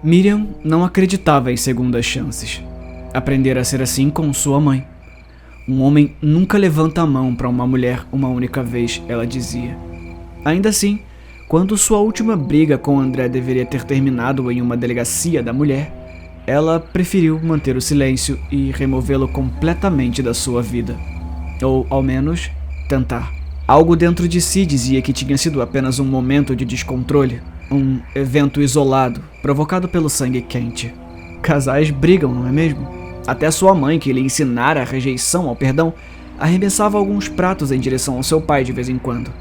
Miriam não acreditava em segundas chances. Aprendera a ser assim com sua mãe. Um homem nunca levanta a mão para uma mulher uma única vez, ela dizia. Ainda assim, quando sua última briga com André deveria ter terminado em uma delegacia da mulher, ela preferiu manter o silêncio e removê-lo completamente da sua vida. Ou, ao menos, tentar. Algo dentro de si dizia que tinha sido apenas um momento de descontrole, um evento isolado, provocado pelo sangue quente. Casais brigam, não é mesmo? Até sua mãe, que lhe ensinara a rejeição ao perdão, arremessava alguns pratos em direção ao seu pai de vez em quando.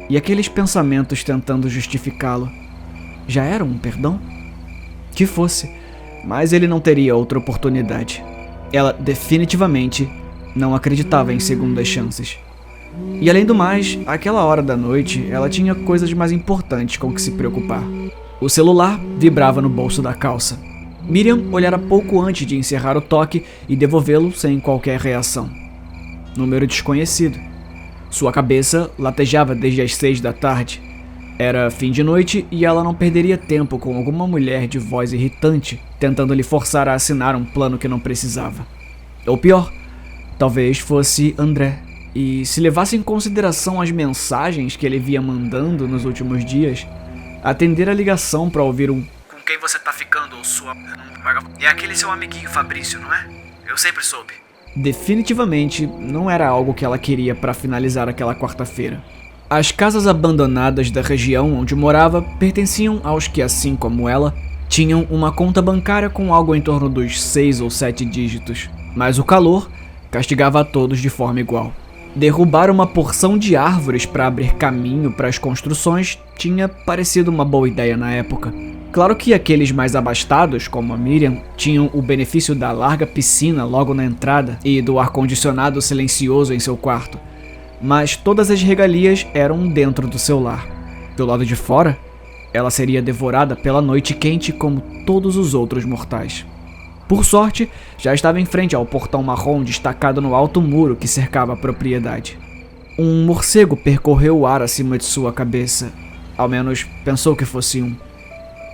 E aqueles pensamentos tentando justificá-lo, já eram um perdão? Que fosse, mas ele não teria outra oportunidade. Ela definitivamente não acreditava em segundas chances. E além do mais, àquela hora da noite, ela tinha coisas mais importantes com que se preocupar. O celular vibrava no bolso da calça. Miriam olhara pouco antes de encerrar o toque e devolvê-lo sem qualquer reação. Número desconhecido. Sua cabeça latejava desde as 6 da tarde. Era fim de noite e ela não perderia tempo com alguma mulher de voz irritante tentando lhe forçar a assinar um plano que não precisava. Ou pior, talvez fosse André. E se levasse em consideração as mensagens que ele via mandando nos últimos dias, atender a ligação para ouvir um "com quem você tá ficando, ou sua... é aquele seu amiguinho Fabrício, não é? Eu sempre soube." Definitivamente não era algo que ela queria para finalizar aquela quarta-feira. As casas abandonadas da região onde morava pertenciam aos que, assim como ela, tinham uma conta bancária com algo em torno dos 6 ou 7 dígitos, mas o calor castigava a todos de forma igual. Derrubar uma porção de árvores para abrir caminho para as construções tinha parecido uma boa ideia na época. Claro que aqueles mais abastados, como a Miriam, tinham o benefício da larga piscina logo na entrada e do ar-condicionado silencioso em seu quarto, mas todas as regalias eram dentro do seu lar. Do lado de fora, ela seria devorada pela noite quente como todos os outros mortais. Por sorte, já estava em frente ao portão marrom destacado no alto muro que cercava a propriedade. Um morcego percorreu o ar acima de sua cabeça. Ao menos pensou que fosse um.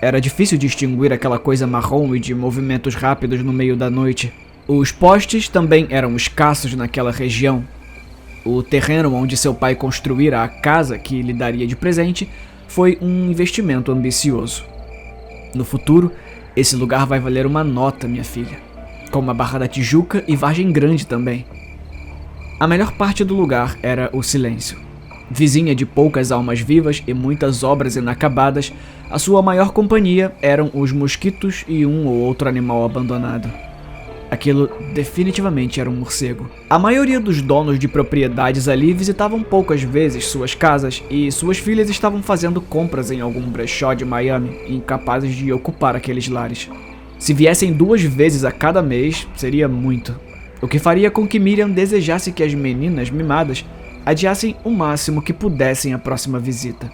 Era difícil distinguir aquela coisa marrom e de movimentos rápidos no meio da noite. Os postes também eram escassos naquela região. O terreno onde seu pai construíra a casa que lhe daria de presente foi um investimento ambicioso. No futuro, esse lugar vai valer uma nota, minha filha. Com uma Barra da Tijuca e Vargem Grande também. A melhor parte do lugar era o silêncio. Vizinha de poucas almas vivas e muitas obras inacabadas, a sua maior companhia eram os mosquitos e um ou outro animal abandonado. Aquilo definitivamente era um morcego. A maioria dos donos de propriedades ali visitavam poucas vezes suas casas e suas filhas estavam fazendo compras em algum brechó de Miami, incapazes de ocupar aqueles lares. Se viessem 2 vezes a cada mês, seria muito. O que faria com que Miriam desejasse que as meninas mimadas adiassem o máximo que pudessem a próxima visita.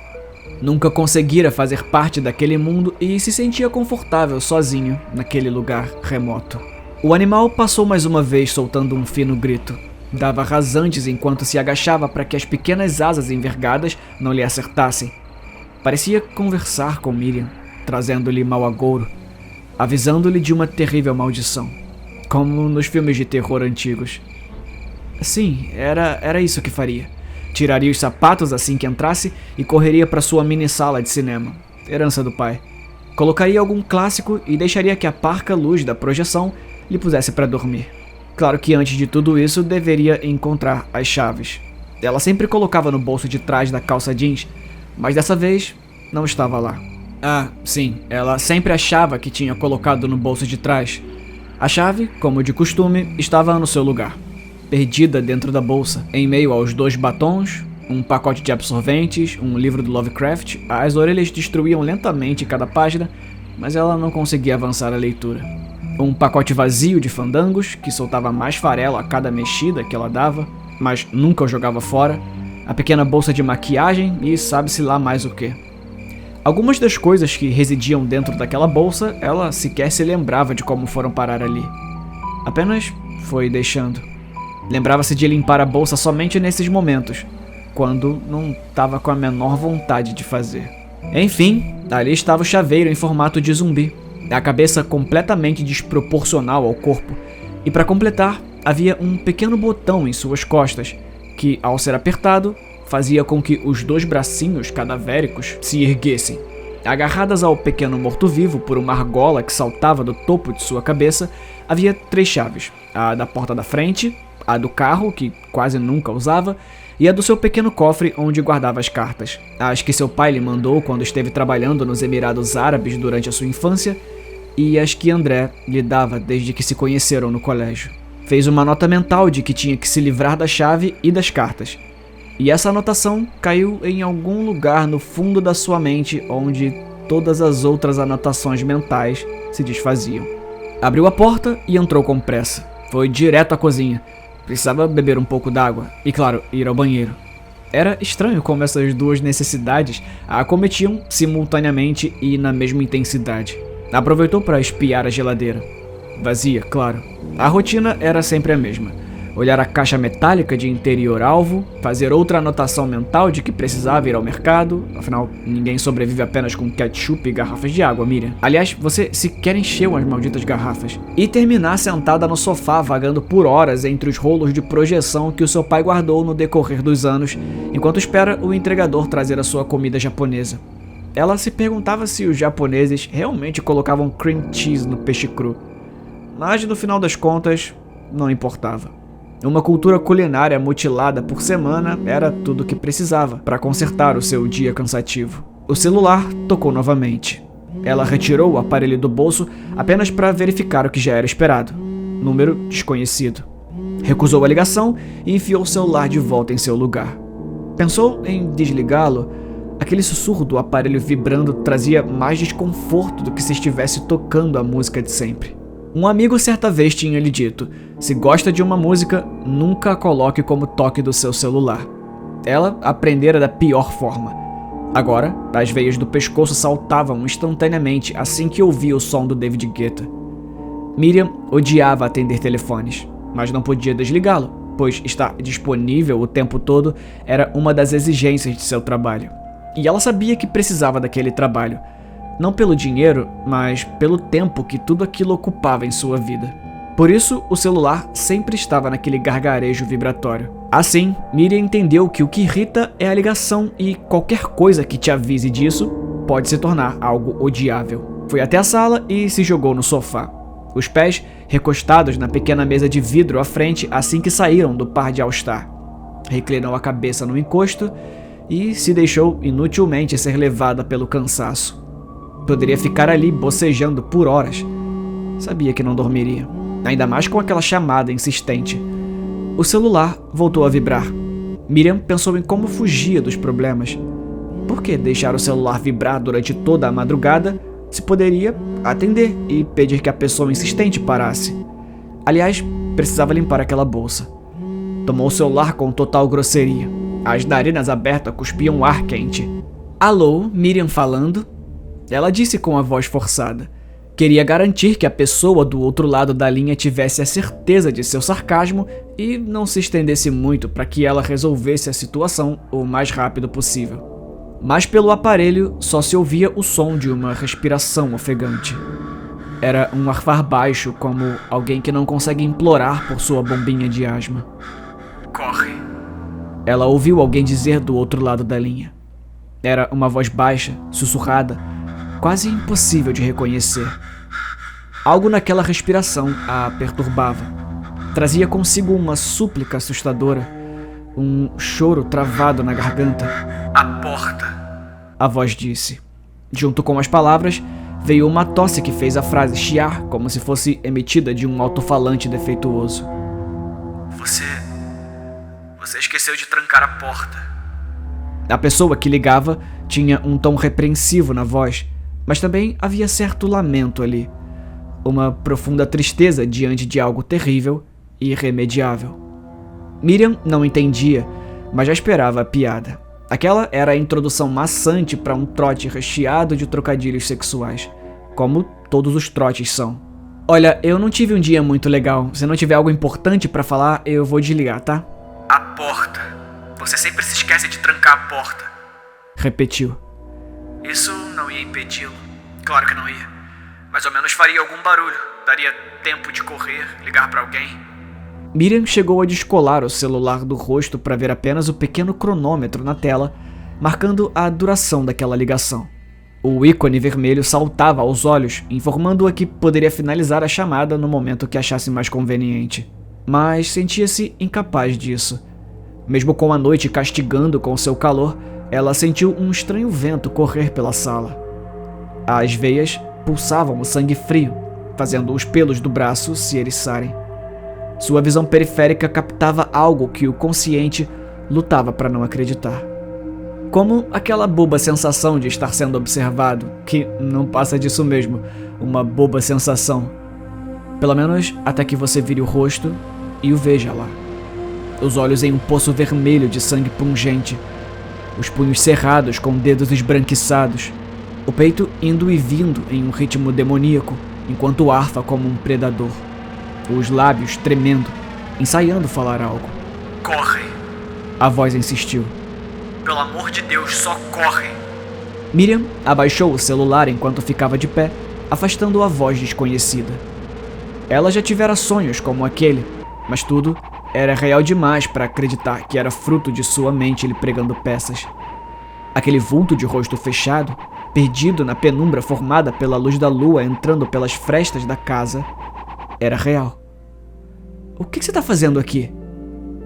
Nunca conseguira fazer parte daquele mundo e se sentia confortável sozinho naquele lugar remoto. O animal passou mais uma vez soltando um fino grito. Dava rasantes enquanto se agachava para que as pequenas asas envergadas não lhe acertassem. Parecia conversar com Miriam, trazendo-lhe mau agouro, avisando-lhe de uma terrível maldição, como nos filmes de terror antigos. Sim, era isso que faria. Tiraria os sapatos assim que entrasse e correria para sua mini-sala de cinema, herança do pai. Colocaria algum clássico e deixaria que a parca luz da projeção lhe pusesse para dormir. Claro que antes de tudo isso deveria encontrar as chaves. Ela sempre colocava no bolso de trás da calça jeans, mas dessa vez não estava lá. Ah, sim, ela sempre achava que tinha colocado no bolso de trás. A chave, como de costume, estava no seu lugar, perdida dentro da bolsa, em meio aos 2 batons, um pacote de absorventes, um livro do Lovecraft. As orelhas destruíam lentamente cada página, mas ela não conseguia avançar a leitura. Um pacote vazio de fandangos, que soltava mais farelo a cada mexida que ela dava, mas nunca o jogava fora, a pequena bolsa de maquiagem e sabe-se lá mais o que. Algumas das coisas que residiam dentro daquela bolsa, ela sequer se lembrava de como foram parar ali. Apenas foi deixando. Lembrava-se de limpar a bolsa somente nesses momentos, quando não estava com a menor vontade de fazer. Enfim, ali estava o chaveiro em formato de zumbi. a cabeça completamente desproporcional ao corpo, e para completar, havia um pequeno botão em suas costas, que, ao ser apertado, fazia com que os 2 bracinhos cadavéricos se erguessem. Agarradas ao pequeno morto-vivo por uma argola que saltava do topo de sua cabeça, havia 3 chaves: a da porta da frente, a do carro, que quase nunca usava, e a do seu pequeno cofre onde guardava as cartas, as que seu pai lhe mandou quando esteve trabalhando nos Emirados Árabes durante a sua infância, e as que André lhe dava desde que se conheceram no colégio. Fez uma nota mental de que tinha que se livrar da chave e das cartas, e essa anotação caiu em algum lugar no fundo da sua mente onde todas as outras anotações mentais se desfaziam. Abriu a porta e entrou com pressa. Foi direto à cozinha. Precisava beber um pouco d'água e, claro, ir ao banheiro. Era estranho como essas 2 necessidades a acometiam simultaneamente e na mesma intensidade. Aproveitou para espiar a geladeira. Vazia, claro. A rotina era sempre a mesma. Olhar a caixa metálica de interior alvo, fazer outra anotação mental de que precisava ir ao mercado, afinal, ninguém sobrevive apenas com ketchup e garrafas de água, Miriam. Aliás, você sequer encheu as malditas garrafas. E terminar sentada no sofá, vagando por horas entre os rolos de projeção que o seu pai guardou no decorrer dos anos, enquanto espera o entregador trazer a sua comida japonesa. Ela se perguntava se os japoneses realmente colocavam cream cheese no peixe cru. Mas, no final das contas, não importava. Uma cultura culinária mutilada por semana era tudo o que precisava para consertar o seu dia cansativo. O celular tocou novamente. Ela retirou o aparelho do bolso apenas para verificar o que já era esperado. Número desconhecido. Recusou a ligação e enfiou o celular de volta em seu lugar. Pensou em desligá-lo. Aquele sussurro do aparelho vibrando trazia mais desconforto do que se estivesse tocando a música de sempre. Um amigo certa vez tinha lhe dito: se gosta de uma música, nunca a coloque como toque do seu celular. Ela aprendera da pior forma. Agora, as veias do pescoço saltavam instantaneamente assim que ouvia o som do David Guetta. Miriam odiava atender telefones, mas não podia desligá-lo, pois estar disponível o tempo todo era uma das exigências de seu trabalho. E ela sabia que precisava daquele trabalho. Não pelo dinheiro, mas pelo tempo que tudo aquilo ocupava em sua vida. Por isso, o celular sempre estava naquele gargarejo vibratório. Assim, Miriam entendeu que o que irrita é a ligação e qualquer coisa que te avise disso pode se tornar algo odiável. Foi até a sala e se jogou no sofá. Os pés recostados na pequena mesa de vidro à frente assim que saíram do par de All-Star. Reclinou a cabeça no encosto e se deixou inutilmente ser levada pelo cansaço. Poderia ficar ali bocejando por horas. Sabia que não dormiria, ainda mais com aquela chamada insistente. O celular voltou a vibrar. Miriam pensou em como fugia dos problemas. Por que deixar o celular vibrar durante toda a madrugada se poderia atender e pedir que a pessoa insistente parasse? Aliás, precisava limpar aquela bolsa. Tomou o celular com total grosseria. As narinas abertas cuspiam ar quente. Alô, Miriam falando? Ela disse com a voz forçada. Queria garantir que a pessoa do outro lado da linha tivesse a certeza de seu sarcasmo e não se estendesse muito para que ela resolvesse a situação o mais rápido possível. Mas pelo aparelho só se ouvia o som de uma respiração ofegante. Era um arfar baixo, como alguém que não consegue implorar por sua bombinha de asma. Corre. Ela ouviu alguém dizer do outro lado da linha. Era uma voz baixa, sussurrada, quase impossível de reconhecer. Algo naquela respiração a perturbava. Trazia consigo uma súplica assustadora, um choro travado na garganta. A porta, a voz disse. Junto com as palavras, veio uma tosse que fez a frase chiar como se fosse emitida de um alto-falante defeituoso. Você esqueceu de trancar a porta. A pessoa que ligava tinha um tom repreensivo na voz, mas também havia certo lamento ali. Uma profunda tristeza diante de algo terrível e irremediável. Miriam não entendia, mas já esperava a piada. Aquela era a introdução maçante para um trote recheado de trocadilhos sexuais, como todos os trotes são. Olha, eu não tive um dia muito legal. Se não tiver algo importante para falar, eu vou desligar, tá? A porta. Você sempre se esquece de trancar a porta. Repetiu. Isso não ia impedi-lo. Claro que não ia. Mais ou menos faria algum barulho. Daria tempo de correr, ligar pra alguém. Miriam chegou a descolar o celular do rosto para ver apenas o pequeno cronômetro na tela, marcando a duração daquela ligação. O ícone vermelho saltava aos olhos, informando-a que poderia finalizar a chamada no momento que achasse mais conveniente. Mas sentia-se incapaz disso. Mesmo com a noite castigando com seu calor, ela sentiu um estranho vento correr pela sala. As veias pulsavam o sangue frio, fazendo os pelos do braço se eriçarem. Sua visão periférica captava algo que o consciente lutava para não acreditar. Como aquela boba sensação de estar sendo observado, que não passa disso mesmo, uma boba sensação. Pelo menos até que você vire o rosto e o veja lá. Os olhos em um poço vermelho de sangue pungente, os punhos cerrados com dedos esbranquiçados, o peito indo e vindo em um ritmo demoníaco, enquanto arfa como um predador. Os lábios tremendo, ensaiando falar algo. Corre! A voz insistiu. Pelo amor de Deus, só corre! Miriam abaixou o celular enquanto ficava de pé, afastando a voz desconhecida. Ela já tivera sonhos como aquele, mas tudo era real demais para acreditar que era fruto de sua mente lhe pregando peças. Aquele vulto de rosto fechado, perdido na penumbra formada pela luz da lua entrando pelas frestas da casa, era real. O que você está fazendo aqui?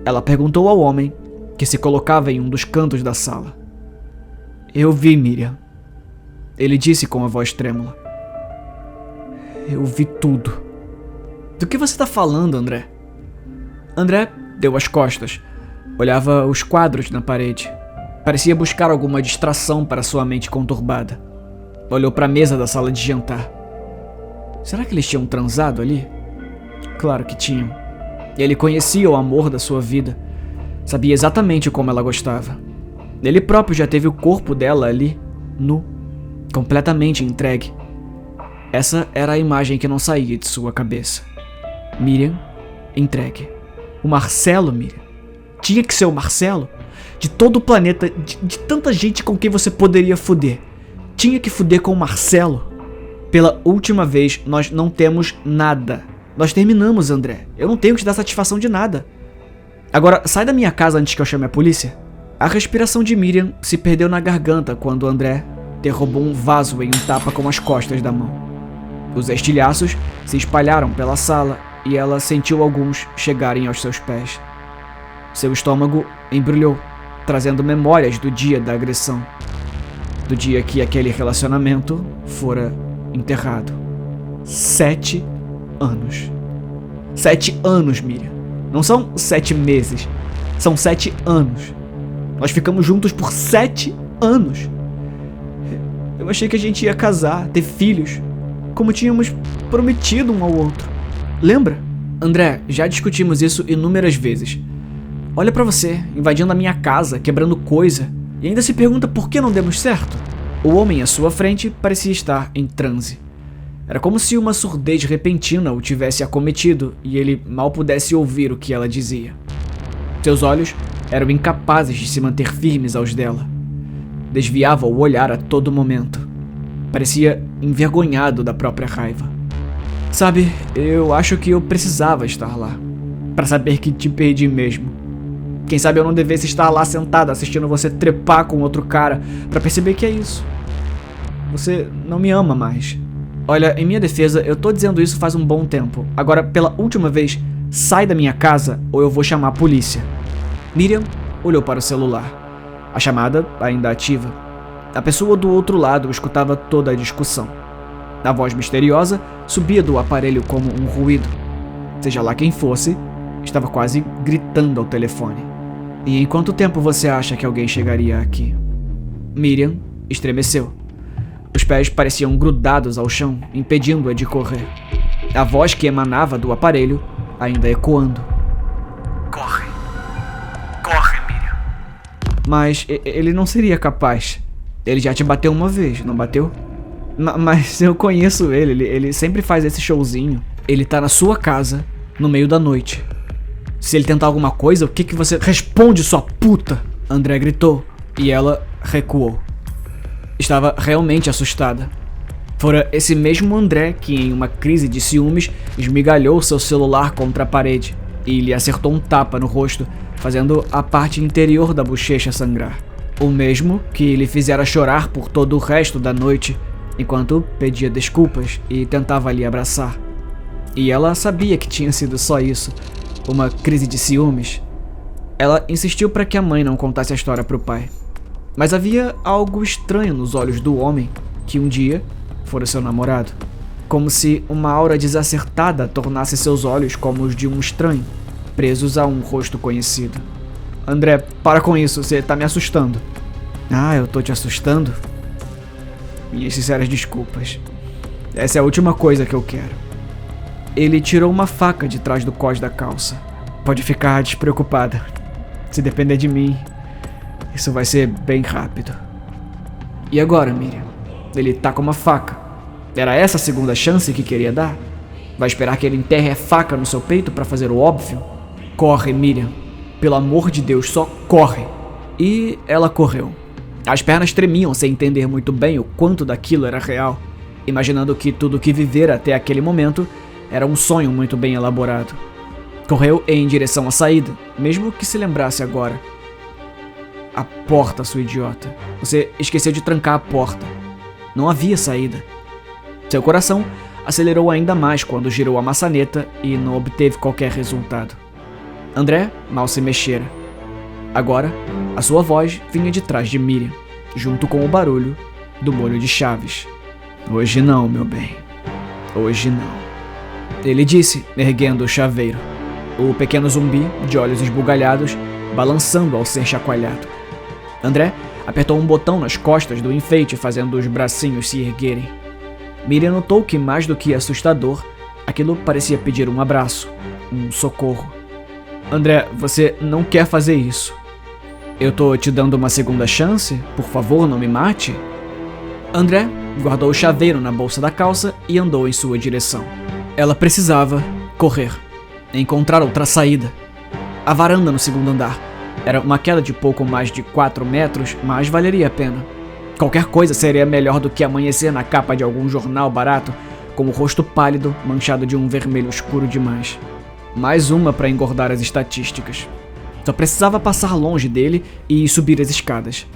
Ela perguntou ao homem, que se colocava em um dos cantos da sala. Eu vi, Miriam. Ele disse com a voz trêmula. Eu vi tudo. Do que você está falando, André? André deu as costas. Olhava os quadros na parede. Parecia buscar alguma distração para sua mente conturbada. Olhou para a mesa da sala de jantar. Será que eles tinham transado ali? Claro que tinham. Ele conhecia o amor da sua vida. Sabia exatamente como ela gostava. Ele próprio já teve o corpo dela ali, nu, completamente entregue. Essa era a imagem que não saía de sua cabeça. Miriam, entregue. O Marcelo, Miriam. Tinha que ser o Marcelo? De todo o planeta, de tanta gente com quem você poderia foder. Tinha que foder com o Marcelo? Pela última vez, nós não temos nada. Nós terminamos, André. Eu não tenho que te dar satisfação de nada. Agora, sai da minha casa antes que eu chame a polícia. A respiração de Miriam se perdeu na garganta quando André derrubou um vaso em um tapa com as costas da mão. Os estilhaços se espalharam pela sala e ela sentiu alguns chegarem aos seus pés. Seu estômago embrulhou, trazendo memórias do dia da agressão. Do dia que aquele relacionamento fora enterrado. 7 anos. 7 anos, Miriam. Não são 7 meses. São 7 anos. Nós ficamos juntos por 7 anos. Eu achei que a gente ia casar, ter filhos, como tínhamos prometido um ao outro. Lembra? André, já discutimos isso inúmeras vezes. Olha pra você, invadindo a minha casa, quebrando coisa, e ainda se pergunta por que não demos certo. O homem à sua frente parecia estar em transe. Era como se uma surdez repentina o tivesse acometido e ele mal pudesse ouvir o que ela dizia. Seus olhos eram incapazes de se manter firmes aos dela. Desviava o olhar a todo momento. Parecia envergonhado da própria raiva. Sabe, eu acho que eu precisava estar lá, para saber que te perdi mesmo. Quem sabe eu não devesse estar lá sentado assistindo você trepar com outro cara, para perceber que é isso. Você não me ama mais. Olha, em minha defesa, eu tô dizendo isso faz um bom tempo. Agora, pela última vez, sai da minha casa ou eu vou chamar a polícia. Miriam olhou para o celular. A chamada ainda ativa. A pessoa do outro lado escutava toda a discussão. A voz misteriosa subia do aparelho como um ruído. Seja lá quem fosse, estava quase gritando ao telefone. E em quanto tempo você acha que alguém chegaria aqui? Miriam estremeceu. Os pés pareciam grudados ao chão, impedindo-a de correr. A voz que emanava do aparelho ainda ecoando. Corre. Corre, Miriam. Mas ele não seria capaz. Ele já te bateu uma vez, não bateu? Mas eu conheço ele sempre faz esse showzinho. Ele tá na sua casa, no meio da noite. Se ele tentar alguma coisa, o que você... Responde, sua puta! André gritou, e ela recuou. Estava realmente assustada. Fora esse mesmo André que, em uma crise de ciúmes, esmigalhou seu celular contra a parede e lhe acertou um tapa no rosto, fazendo a parte interior da bochecha sangrar. O mesmo que lhe fizera chorar por todo o resto da noite, enquanto pedia desculpas e tentava lhe abraçar. E ela sabia que tinha sido só isso, uma crise de ciúmes. Ela insistiu para que a mãe não contasse a história para o pai. Mas havia algo estranho nos olhos do homem que um dia fora seu namorado. Como se uma aura desacertada tornasse seus olhos como os de um estranho, presos a um rosto conhecido. André, para com isso, você tá me assustando. Ah, eu tô te assustando? Minhas sinceras desculpas. Essa é a última coisa que eu quero. Ele tirou uma faca de trás do cós da calça. Pode ficar despreocupada. Se depender de mim, isso vai ser bem rápido. E agora, Miriam? Ele tá com uma faca. Era essa a segunda chance que queria dar? Vai esperar que ele enterre a faca no seu peito para fazer o óbvio? Corre, Miriam. Pelo amor de Deus, só corre. E ela correu. As pernas tremiam sem entender muito bem o quanto daquilo era real, imaginando que tudo o que vivera até aquele momento era um sonho muito bem elaborado. Correu em direção à saída, mesmo que se lembrasse agora. A porta, sua idiota. Você esqueceu de trancar a porta. Não havia saída. Seu coração acelerou ainda mais quando girou a maçaneta e não obteve qualquer resultado. André mal se mexera. Agora, a sua voz vinha de trás de Miriam, junto com o barulho do molho de chaves. Hoje não, meu bem. Hoje não. Ele disse, erguendo o chaveiro. O pequeno zumbi, de olhos esbugalhados, balançando ao ser chacoalhado. André apertou um botão nas costas do enfeite, fazendo os bracinhos se erguerem. Miriam notou que, mais do que assustador, aquilo parecia pedir um abraço, um socorro. André, você não quer fazer isso. Eu tô te dando uma segunda chance? Por favor, não me mate? André guardou o chaveiro na bolsa da calça e andou em sua direção. Ela precisava correr, encontrar outra saída. A varanda no segundo andar. Era uma queda de pouco mais de 4 metros, mas valeria a pena. Qualquer coisa seria melhor do que amanhecer na capa de algum jornal barato, com o rosto pálido, manchado de um vermelho escuro demais. Mais uma para engordar as estatísticas. Só precisava passar longe dele e subir as escadas.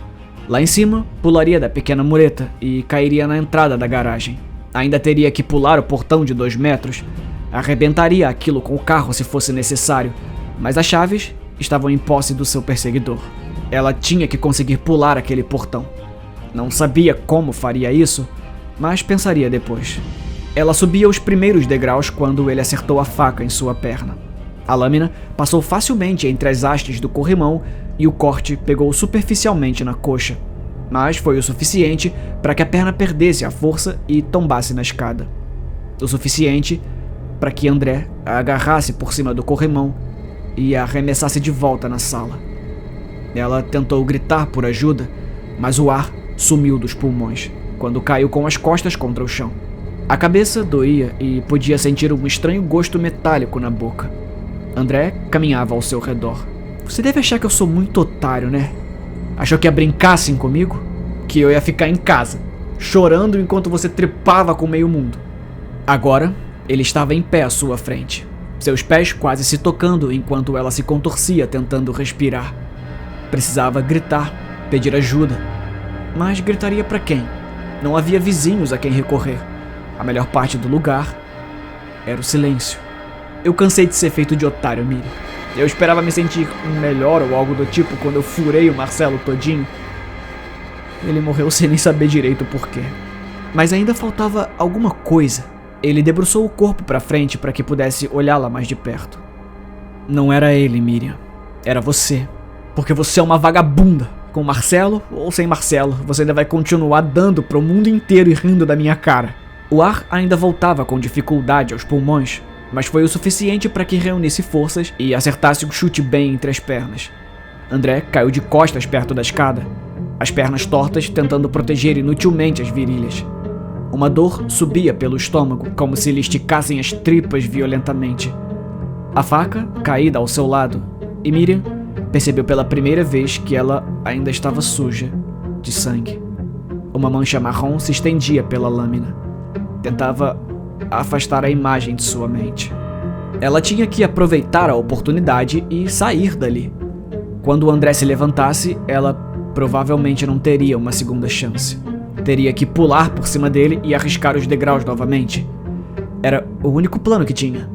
Lá em cima, pularia da pequena mureta e cairia na entrada da garagem. Ainda teria que pular o portão de 2 metros. Arrebentaria aquilo com o carro se fosse necessário, mas as chaves estavam em posse do seu perseguidor. Ela tinha que conseguir pular aquele portão. Não sabia como faria isso, mas pensaria depois. Ela subia os primeiros degraus quando ele acertou a faca em sua perna. A lâmina passou facilmente entre as hastes do corrimão e o corte pegou superficialmente na coxa, mas foi o suficiente para que a perna perdesse a força e tombasse na escada. O suficiente para que André a agarrasse por cima do corrimão e a arremessasse de volta na sala. Ela tentou gritar por ajuda, mas o ar sumiu dos pulmões quando caiu com as costas contra o chão. A cabeça doía e podia sentir um estranho gosto metálico na boca. André caminhava ao seu redor. Você deve achar que eu sou muito otário, né? Achou que ia brincar assim comigo? Que eu ia ficar em casa, chorando enquanto você trepava com meio mundo. Agora, ele estava em pé à sua frente, seus pés quase se tocando enquanto ela se contorcia tentando respirar. Precisava gritar, pedir ajuda. Mas gritaria para quem? Não havia vizinhos a quem recorrer. A melhor parte do lugar era o silêncio. Eu cansei de ser feito de otário, Miriam. Eu esperava me sentir melhor ou algo do tipo quando eu furei o Marcelo todinho. Ele morreu sem nem saber direito o porquê. Mas ainda faltava alguma coisa. Ele debruçou o corpo para frente para que pudesse olhá-la mais de perto. Não era ele, Miriam. Era você. Porque você é uma vagabunda. Com Marcelo ou sem Marcelo, você ainda vai continuar dando pro mundo inteiro e rindo da minha cara. O ar ainda voltava com dificuldade aos pulmões, mas foi o suficiente para que reunisse forças e acertasse um chute bem entre as pernas. André caiu de costas perto da escada, as pernas tortas tentando proteger inutilmente as virilhas. Uma dor subia pelo estômago, como se lhe esticassem as tripas violentamente. A faca caída ao seu lado, e Miriam percebeu pela primeira vez que ela ainda estava suja de sangue. Uma mancha marrom se estendia pela lâmina. tentava afastar a imagem de sua mente. Ela tinha que aproveitar a oportunidade e sair dali. Quando o André se levantasse, ela provavelmente não teria uma segunda chance. Teria que pular por cima dele e arriscar os degraus novamente. Era o único plano que tinha.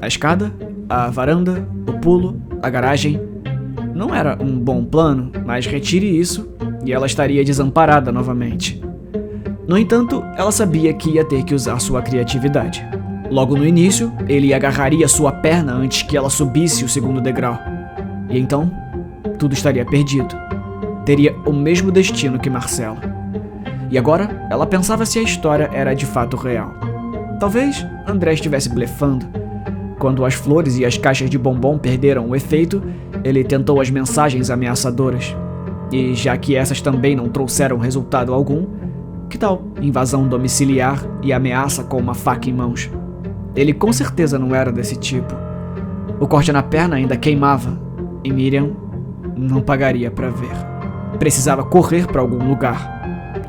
A escada, a varanda, o pulo, a garagem. Não era um bom plano, mas retire isso e ela estaria desamparada novamente. No entanto, ela sabia que ia ter que usar sua criatividade. Logo no início, ele agarraria sua perna antes que ela subisse o segundo degrau. E então, tudo estaria perdido. Teria o mesmo destino que Marcelo. E agora, ela pensava se a história era de fato real. Talvez André estivesse blefando. Quando as flores e as caixas de bombom perderam o efeito, ele tentou as mensagens ameaçadoras. E já que essas também não trouxeram resultado algum, que tal invasão domiciliar e ameaça com uma faca em mãos? Ele com certeza não era desse tipo. O corte na perna ainda queimava, e Miriam não pagaria para ver. Precisava correr para algum lugar.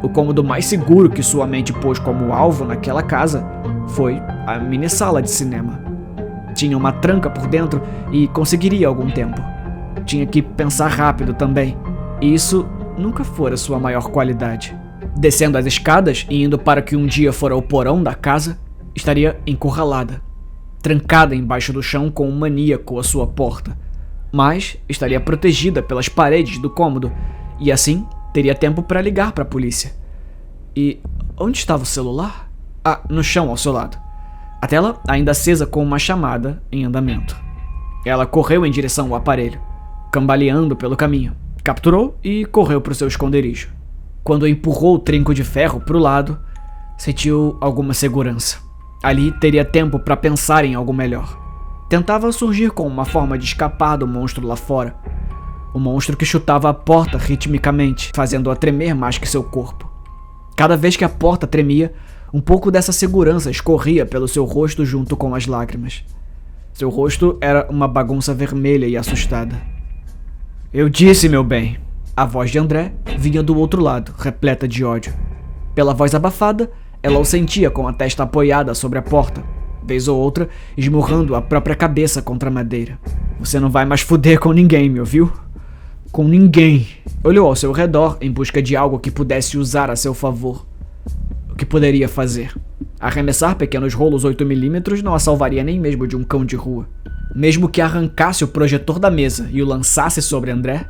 O cômodo mais seguro que sua mente pôs como alvo naquela casa foi a mini sala de cinema. Tinha uma tranca por dentro e conseguiria algum tempo. Tinha que pensar rápido também, e isso nunca fora sua maior qualidade. Descendo as escadas e indo para o que um dia fora o porão da casa, estaria encurralada, trancada embaixo do chão com um maníaco à sua porta, mas estaria protegida pelas paredes do cômodo e assim teria tempo para ligar para a polícia. E onde estava o celular? Ah, no chão ao seu lado. A tela ainda acesa com uma chamada em andamento. Ela correu em direção ao aparelho, cambaleando pelo caminho, capturou e correu para o seu esconderijo. Quando empurrou o trinco de ferro para o lado, sentiu alguma segurança. Ali teria tempo para pensar em algo melhor. Tentava surgir com uma forma de escapar do monstro lá fora. O monstro que chutava a porta ritmicamente, fazendo-a tremer mais que seu corpo. Cada vez que a porta tremia, um pouco dessa segurança escorria pelo seu rosto junto com as lágrimas. Seu rosto era uma bagunça vermelha e assustada. "Eu disse, meu bem." A voz de André vinha do outro lado, repleta de ódio. Pela voz abafada, ela o sentia com a testa apoiada sobre a porta, vez ou outra esmurrando a própria cabeça contra a madeira. "Você não vai mais fuder com ninguém, me ouviu? Com ninguém." Olhou ao seu redor em busca de algo que pudesse usar a seu favor. O que poderia fazer? Arremessar pequenos rolos 8mm não a salvaria nem mesmo de um cão de rua. Mesmo que arrancasse o projetor da mesa e o lançasse sobre André,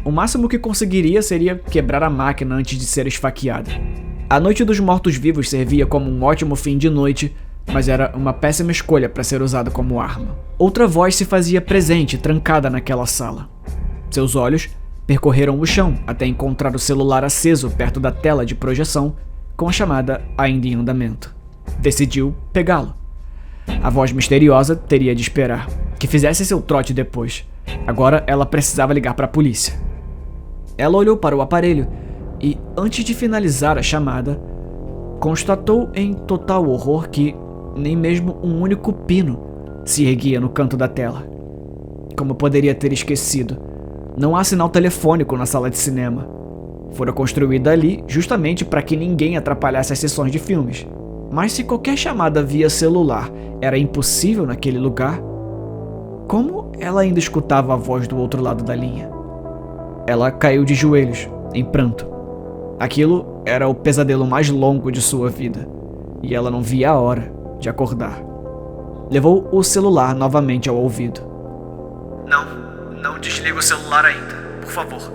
o máximo que conseguiria seria quebrar a máquina antes de ser esfaqueada. A Noite dos Mortos-Vivos servia como um ótimo fim de noite, mas era uma péssima escolha para ser usada como arma. Outra voz se fazia presente, trancada naquela sala. Seus olhos percorreram o chão até encontrar o celular aceso perto da tela de projeção, com a chamada ainda em andamento. Decidiu pegá-lo. A voz misteriosa teria de esperar, que fizesse seu trote depois. Agora ela precisava ligar para a polícia. Ela olhou para o aparelho e, antes de finalizar a chamada, constatou em total horror que nem mesmo um único pino se erguia no canto da tela. Como poderia ter esquecido? Não há sinal telefônico na sala de cinema. Fora construída ali justamente para que ninguém atrapalhasse as sessões de filmes. Mas se qualquer chamada via celular era impossível naquele lugar, como ela ainda escutava a voz do outro lado da linha? Ela caiu de joelhos, em pranto. Aquilo era o pesadelo mais longo de sua vida, e ela não via a hora de acordar. Levou o celular novamente ao ouvido. Não desliga o celular ainda, por favor."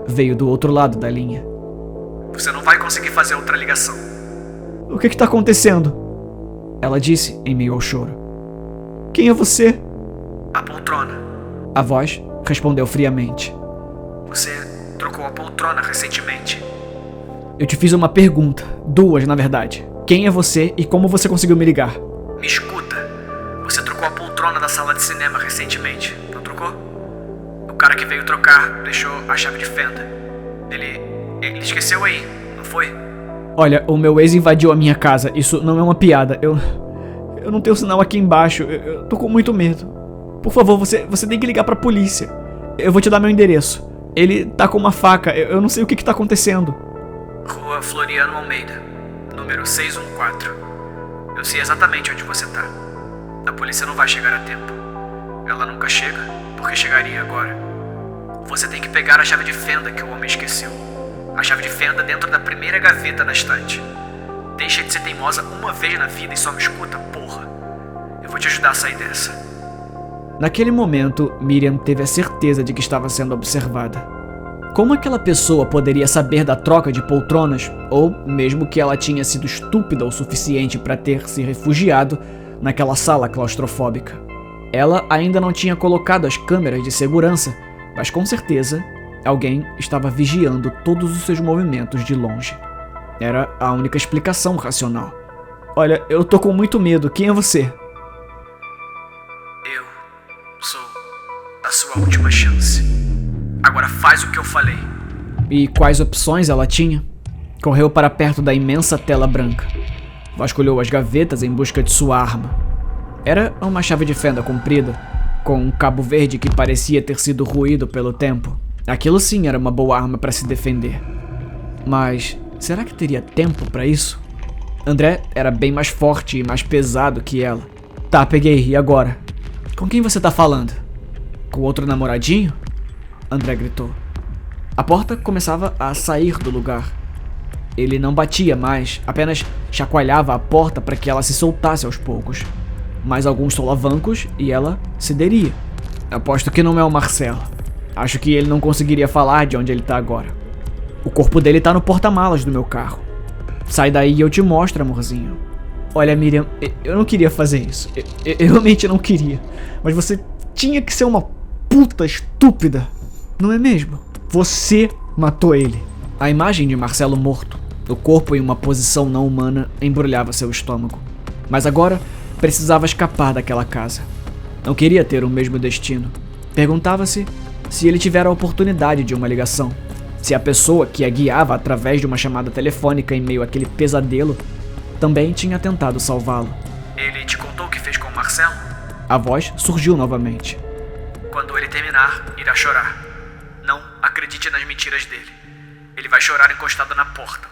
Veio do outro lado da linha. "Você não vai conseguir fazer outra ligação." "O que está acontecendo?" Ela disse em meio ao choro. "Quem é você?" "A poltrona." A voz respondeu friamente. "Você trocou a poltrona recentemente." "Eu te fiz uma pergunta, duas na verdade. Quem é você e como você conseguiu me ligar?" "Me escuta. Você trocou a poltrona da sala de cinema recentemente, não trocou? O cara que veio trocar deixou a chave de fenda. Ele esqueceu aí, não foi?" "Olha, o meu ex invadiu a minha casa. Isso não é uma piada. Eu não tenho sinal aqui embaixo. Eu tô com muito medo. Por favor, você tem que ligar pra polícia. Eu vou te dar meu endereço. Ele tá com uma faca. Eu não sei o que tá acontecendo." "Rua Floriano Almeida, número 614. Eu sei exatamente onde você tá. A polícia não vai chegar a tempo. Ela nunca chega, porque chegaria agora. Você tem que pegar a chave de fenda que o homem esqueceu. A chave de fenda dentro da primeira gaveta na estante. Deixa de ser teimosa uma vez na vida e só me escuta, porra. Eu vou te ajudar a sair dessa. Naquele momento, Miriam teve a certeza de que estava sendo observada. Como aquela pessoa poderia saber da troca de poltronas, ou mesmo que ela tinha sido estúpida o suficiente para ter se refugiado naquela sala claustrofóbica? Ela ainda não tinha colocado as câmeras de segurança, mas com certeza alguém estava vigiando todos os seus movimentos de longe. Era a única explicação racional. Olha, eu tô com muito medo. Quem é você? Eu sou a sua última chance. Agora faz o que eu falei. E quais opções ela tinha? Correu para perto da imensa tela branca. Vasculhou as gavetas em busca de sua arma. Era uma chave de fenda comprida, com um cabo verde que parecia ter sido roído pelo tempo. Aquilo sim era uma boa arma para se defender. Mas será que teria tempo para isso? André era bem mais forte e mais pesado que ela. Tá, peguei. E agora? Com quem você tá falando? Com outro namoradinho? André gritou. A porta começava a sair do lugar. Ele não batia mais, apenas chacoalhava a porta para que ela se soltasse aos poucos. Mais alguns solavancos e ela cederia. Aposto que não é o Marcelo. Acho que ele não conseguiria falar de onde ele tá agora. O corpo dele tá no porta-malas do meu carro. Sai daí e eu te mostro, amorzinho. Olha, Miriam, eu não queria fazer isso. Eu realmente não queria. Mas você tinha que ser uma puta estúpida. Não é mesmo? Você matou ele. A imagem de Marcelo morto, o corpo em uma posição não humana, embrulhava seu estômago. Mas agora precisava escapar daquela casa. Não queria ter o mesmo destino. Perguntava-se se ele tivera a oportunidade de uma ligação. Se a pessoa que a guiava através de uma chamada telefônica em meio àquele pesadelo também tinha tentado salvá-lo. Ele te contou o que fez com o Marcelo? A voz surgiu novamente. Quando ele terminar, irá chorar. Não acredite nas mentiras dele. Ele vai chorar encostado na porta.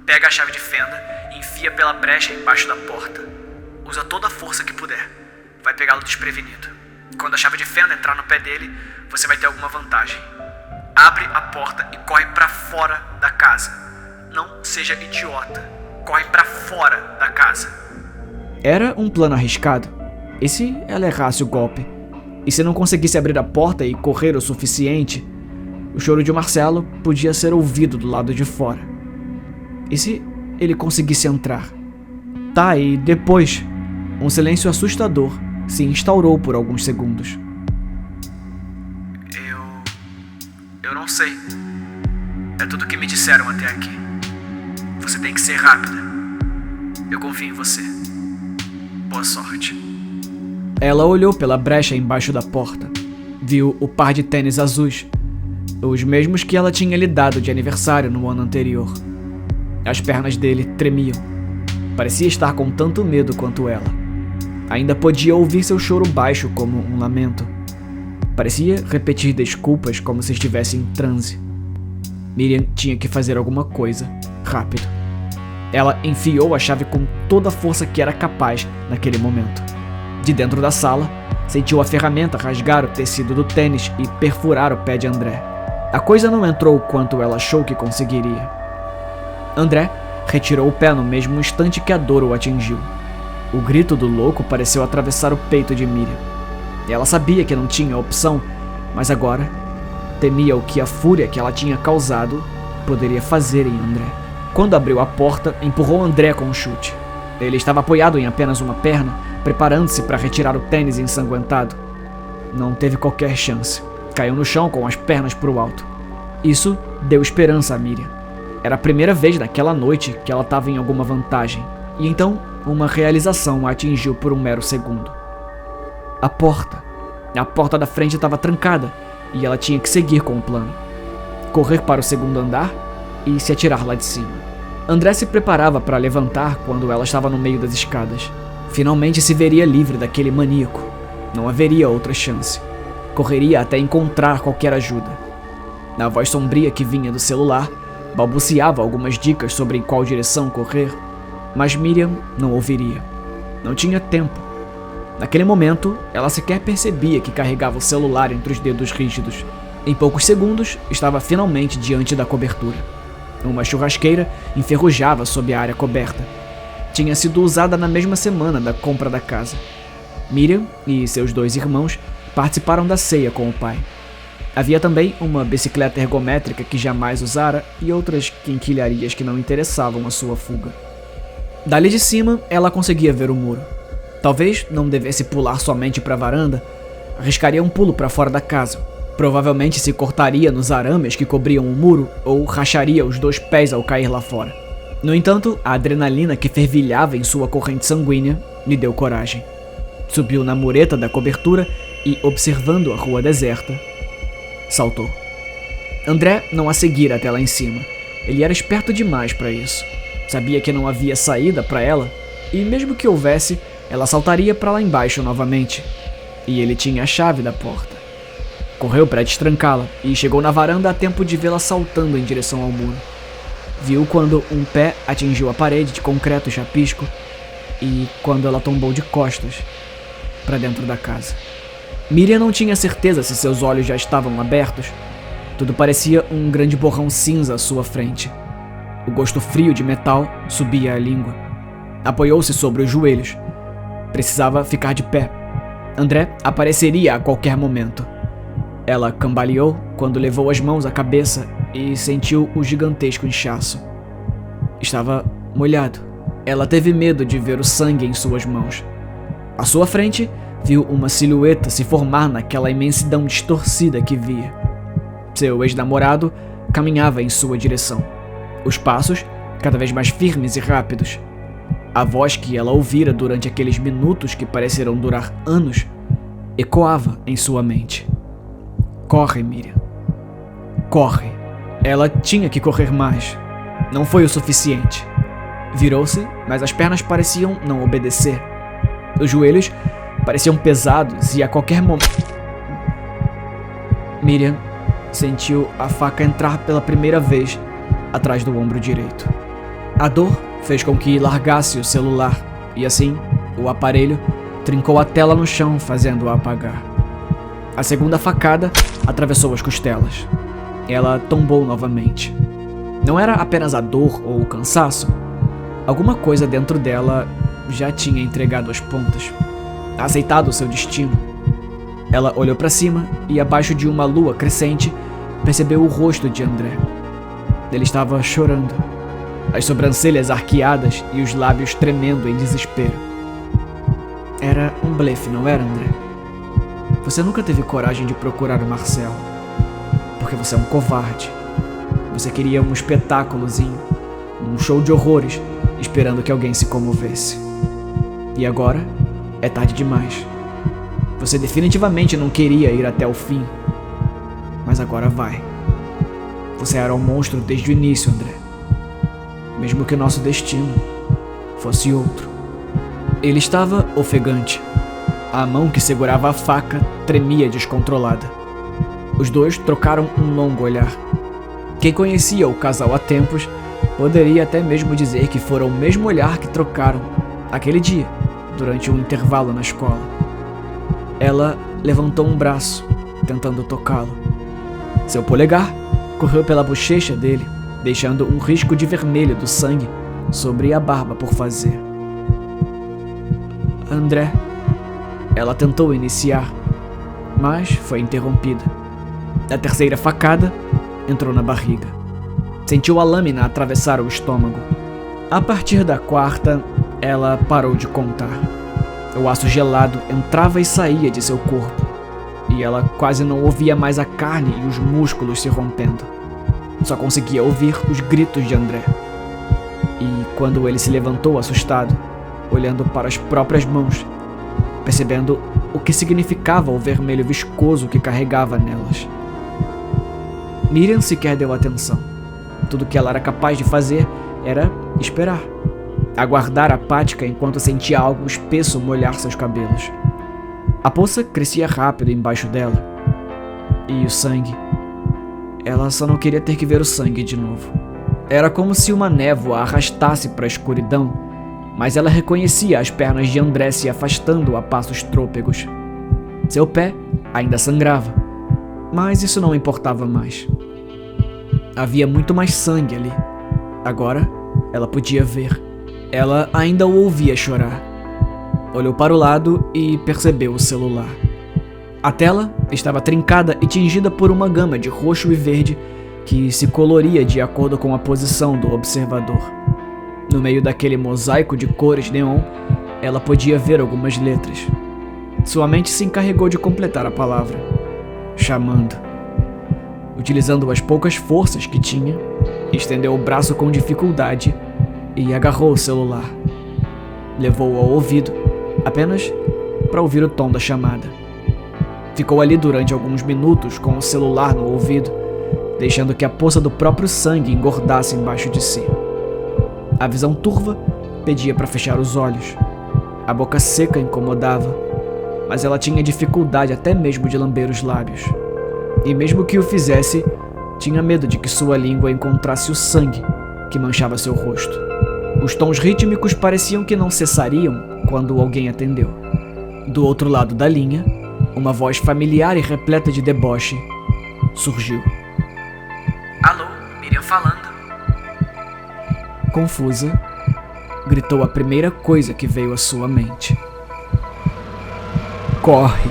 Pega a chave de fenda e enfia pela brecha embaixo da porta. Usa toda a força que puder. Vai pegá-lo desprevenido. Quando a chave de fenda entrar no pé dele, você vai ter alguma vantagem. Abre a porta e corre pra fora da casa. Não seja idiota. Corre pra fora da casa. Era um plano arriscado. E se ela errasse o golpe? E se não conseguisse abrir a porta e correr o suficiente? O choro de Marcelo podia ser ouvido do lado de fora. E se ele conseguisse entrar? Tá, e depois? Um silêncio assustador se instaurou por alguns segundos. Eu não sei. É tudo o que me disseram até aqui. Você tem que ser rápida. Eu confio em você. Boa sorte. Ela olhou pela brecha embaixo da porta. Viu o par de tênis azuis. Os mesmos que ela tinha lhe dado de aniversário no ano anterior. As pernas dele tremiam. Parecia estar com tanto medo quanto ela. Ainda podia ouvir seu choro baixo como um lamento. Parecia repetir desculpas como se estivesse em transe. Miriam tinha que fazer alguma coisa, rápido. Ela enfiou a chave com toda a força que era capaz naquele momento. De dentro da sala, sentiu a ferramenta rasgar o tecido do tênis e perfurar o pé de André. A coisa não entrou quanto ela achou que conseguiria. André retirou o pé no mesmo instante que a dor o atingiu. O grito do louco pareceu atravessar o peito de Miriam. Ela sabia que não tinha opção, mas agora temia o que a fúria que ela tinha causado poderia fazer em André. Quando abriu a porta, empurrou André com um chute. Ele estava apoiado em apenas uma perna, preparando-se para retirar o tênis ensanguentado. Não teve qualquer chance. Caiu no chão com as pernas para o alto. Isso deu esperança a Miriam. Era a primeira vez naquela noite que ela estava em alguma vantagem. E então, uma realização a atingiu por um mero segundo. A porta da frente estava trancada e ela tinha que seguir com o plano. Correr para o segundo andar e se atirar lá de cima. André se preparava para levantar quando ela estava no meio das escadas. Finalmente se veria livre daquele maníaco. Não haveria outra chance. Correria até encontrar qualquer ajuda. A voz sombria que vinha do celular balbuciava algumas dicas sobre em qual direção correr, mas Miriam não ouviria. Não tinha tempo. Naquele momento, ela sequer percebia que carregava o celular entre os dedos rígidos. Em poucos segundos, estava finalmente diante da cobertura. Uma churrasqueira enferrujava sob a área coberta. Tinha sido usada na mesma semana da compra da casa. Miriam e seus 2 irmãos participaram da ceia com o pai. Havia também uma bicicleta ergométrica que jamais usara e outras quinquilharias que não interessavam a sua fuga. Dali de cima, ela conseguia ver o muro. Talvez não devesse pular somente para a varanda, arriscaria um pulo para fora da casa. Provavelmente se cortaria nos arames que cobriam o muro ou racharia os 2 pés ao cair lá fora. No entanto, a adrenalina que fervilhava em sua corrente sanguínea lhe deu coragem. Subiu na mureta da cobertura e, observando a rua deserta, saltou. André não a seguira até lá em cima. Ele era esperto demais para isso. Sabia que não havia saída para ela e, mesmo que houvesse, ela saltaria para lá embaixo novamente. E ele tinha a chave da porta. Correu para destrancá-la e chegou na varanda a tempo de vê-la saltando em direção ao muro. Viu quando um pé atingiu a parede de concreto chapisco e quando ela tombou de costas para dentro da casa. Miriam não tinha certeza se seus olhos já estavam abertos. Tudo parecia um grande borrão cinza à sua frente. O gosto frio de metal subia à língua. Apoiou-se sobre os joelhos. Precisava ficar de pé. André apareceria a qualquer momento. Ela cambaleou quando levou as mãos à cabeça e sentiu o gigantesco inchaço. Estava molhado. Ela teve medo de ver o sangue em suas mãos. À sua frente, viu uma silhueta se formar naquela imensidão distorcida que via. Seu ex-namorado caminhava em sua direção. Os passos, cada vez mais firmes e rápidos. A voz que ela ouvira durante aqueles minutos que pareceram durar anos, ecoava em sua mente. Corre, Miriam. Corre. Ela tinha que correr mais. Não foi o suficiente. Virou-se, mas as pernas pareciam não obedecer. Os joelhos pareciam pesados e a qualquer momento... Miriam sentiu a faca entrar pela primeira vez atrás do ombro direito. A dor fez com que largasse o celular e assim o aparelho trincou a tela no chão, fazendo-a apagar. A segunda facada atravessou as costelas. Ela tombou novamente. Não era apenas a dor ou o cansaço. Alguma coisa dentro dela já tinha entregado as pontas, aceitado o seu destino. Ela olhou para cima e, abaixo de uma lua crescente, percebeu o rosto de André. Ele estava chorando, as sobrancelhas arqueadas e os lábios tremendo em desespero. Era um blefe, não era, André? Você nunca teve coragem de procurar o Marcelo, porque você é um covarde. Você queria um espetáculozinho, um show de horrores, esperando que alguém se comovesse. E agora é tarde demais. Você definitivamente não queria ir até o fim, mas agora vai. Você era um monstro desde o início, André. Mesmo que nosso destino fosse outro. Ele estava ofegante. A mão que segurava a faca tremia descontrolada. Os dois trocaram um longo olhar. Quem conhecia o casal há tempos poderia até mesmo dizer que fora o mesmo olhar que trocaram aquele dia, durante um intervalo na escola. Ela levantou um braço, tentando tocá-lo. Seu polegar correu pela bochecha dele, deixando um risco de vermelho do sangue sobre a barba por fazer. André. Ela tentou iniciar, mas foi interrompida. A terceira facada entrou na barriga. Sentiu a lâmina atravessar o estômago. A partir da quarta, ela parou de contar. O aço gelado entrava e saía de seu corpo, e ela quase não ouvia mais a carne e os músculos se rompendo. Só conseguia ouvir os gritos de André. E quando ele se levantou assustado, olhando para as próprias mãos, percebendo o que significava o vermelho viscoso que carregava nelas. Miriam sequer deu atenção. Tudo que ela era capaz de fazer era esperar. Aguardar apática enquanto sentia algo espesso molhar seus cabelos. A poça crescia rápido embaixo dela. E o sangue... Ela só não queria ter que ver o sangue de novo. Era como se uma névoa a arrastasse para a escuridão mas ela reconhecia as pernas de André se afastando a passos trôpegos. Seu pé ainda sangrava, mas isso não importava mais. Havia muito mais sangue ali. Agora, ela podia ver. Ela ainda o ouvia chorar. Olhou para o lado e percebeu o celular. A tela estava trincada e tingida por uma gama de roxo e verde que se coloria de acordo com a posição do observador. No meio daquele mosaico de cores neon, ela podia ver algumas letras. Sua mente se encarregou de completar a palavra, chamando. Utilizando as poucas forças que tinha, estendeu o braço com dificuldade e agarrou o celular. Levou-o ao ouvido, apenas para ouvir o tom da chamada. Ficou ali durante alguns minutos com o celular no ouvido, deixando que a poça do próprio sangue engordasse embaixo de si. A visão turva pedia para fechar os olhos. A boca seca incomodava, mas ela tinha dificuldade até mesmo de lamber os lábios. E mesmo que o fizesse, tinha medo de que sua língua encontrasse o sangue que manchava seu rosto. Os tons rítmicos pareciam que não cessariam quando alguém atendeu. Do outro lado da linha, uma voz familiar e repleta de deboche surgiu. Alô, Miriam falando. Confusa, gritou a primeira coisa que veio à sua mente. Corre!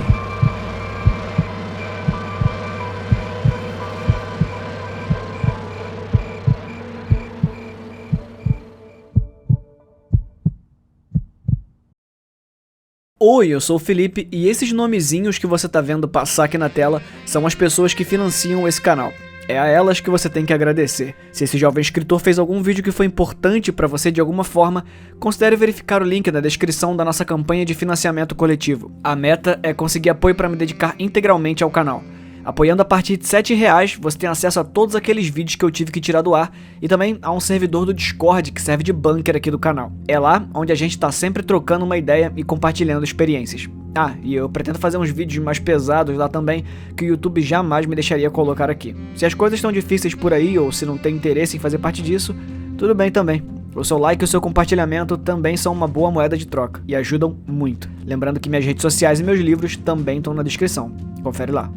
Oi, eu sou o Felipe e esses nomezinhos que você tá vendo passar aqui na tela são as pessoas que financiam esse canal. É a elas que você tem que agradecer. Se esse jovem escritor fez algum vídeo que foi importante pra você de alguma forma, considere verificar o link na descrição da nossa campanha de financiamento coletivo. A meta é conseguir apoio pra me dedicar integralmente ao canal. Apoiando a partir de R$7, você tem acesso a todos aqueles vídeos que eu tive que tirar do ar e também a um servidor do Discord que serve de bunker aqui do canal. É lá onde a gente tá sempre trocando uma ideia e compartilhando experiências. Ah, e eu pretendo fazer uns vídeos mais pesados lá também, que o YouTube jamais me deixaria colocar aqui. Se as coisas estão difíceis por aí ou se não tem interesse em fazer parte disso, tudo bem também. O seu like e o seu compartilhamento também são uma boa moeda de troca e ajudam muito. Lembrando que minhas redes sociais e meus livros também estão na descrição. Confere lá.